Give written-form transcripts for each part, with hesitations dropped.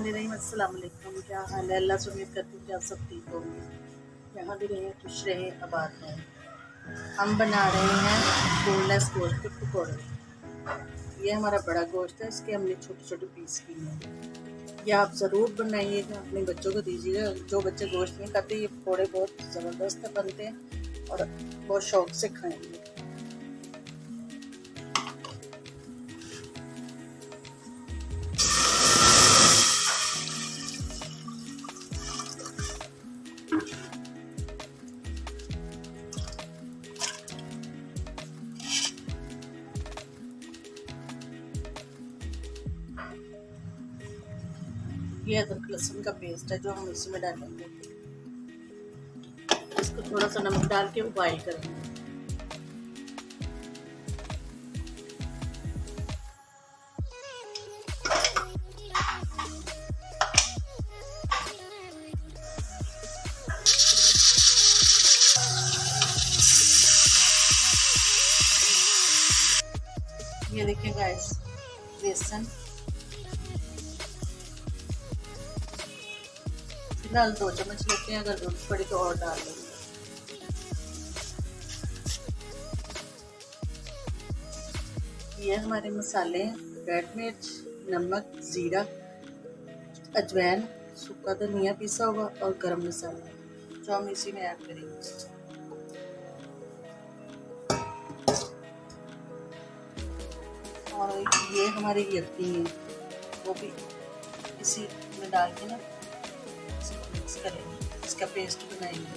बिस्मिल्लाहिर्रहमानिर्रहीम। अस्सलाम वालेकुम। क्या हाल है? अल्लाह से उम्मीद करती हूँ कि आप सब ठीक होंगे। यहाँ भी रहें, खुश रहें, आबाद रहें। हम बना रहे हैं बोनलेस गोश्त के पकौड़े। ये हमारा बड़ा गोश्त है, इसके हमने छोटे छोटे पीस किए हैं। ये आप ज़रूर बनाइएगा, अपने बच्चों को दीजिएगा। जो बच्चे गोश्त नहीं खाते, ये पकौड़े बहुत ज़बरदस्त बनते हैं और बहुत शौक से खाएंगे। ये अदरक लहसुन का पेस्ट है जो हम इसमें डालेंगे। इसको थोड़ा सा नमक डाल के बॉईल करेंगे। ये देखिए गाइस, बेसन फिलहाल 2 चम्मच लेते हैं, अगर जरूरत पड़ी तो और डाल लेंगे। ये हमारे मसाले हैं, रेड मिर्च, नमक, ज़ीरा, अजवाइन, सूखा धनिया पिसा हुआ और गरम मसाला, जो हम इसी में ऐड करेंगे। और ये हमारी यखनी है, वो भी इसी में डाल के ना इसको मिक्स करेंगे, इसका पेस्ट बनाएंगे।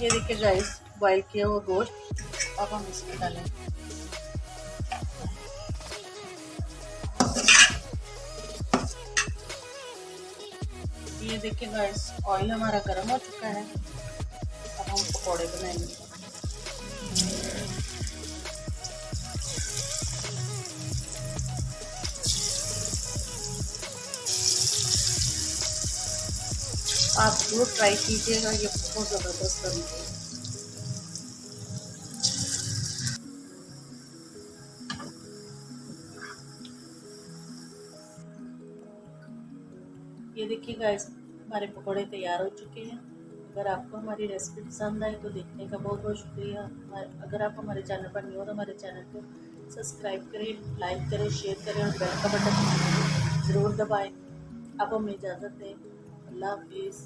ये देखिए गाइस, बॉईल किया हुआ गोश्त अब हम इसमें डालें। ये देखिए गाइस, ऑयल हमारा गर्म हो चुका है। अब हम पकौड़े बनाएंगे। आप जरूर ट्राई कीजिएगा, ये बहुत ज़बरदस्त बनते हैं। ये देखिए गाइस, हमारे पकौड़े तैयार हो चुके हैं। अगर आपको हमारी रेसिपी पसंद आए तो देखने का बहुत बहुत शुक्रिया। अगर आप हमारे चैनल पर न्यू हो तो हमारे चैनल को सब्सक्राइब करें, लाइक करें, शेयर करें और बेल का बटन ज़रूर दबाएं। अब हमें इजाज़त दें। अल्लाह हाफिज़।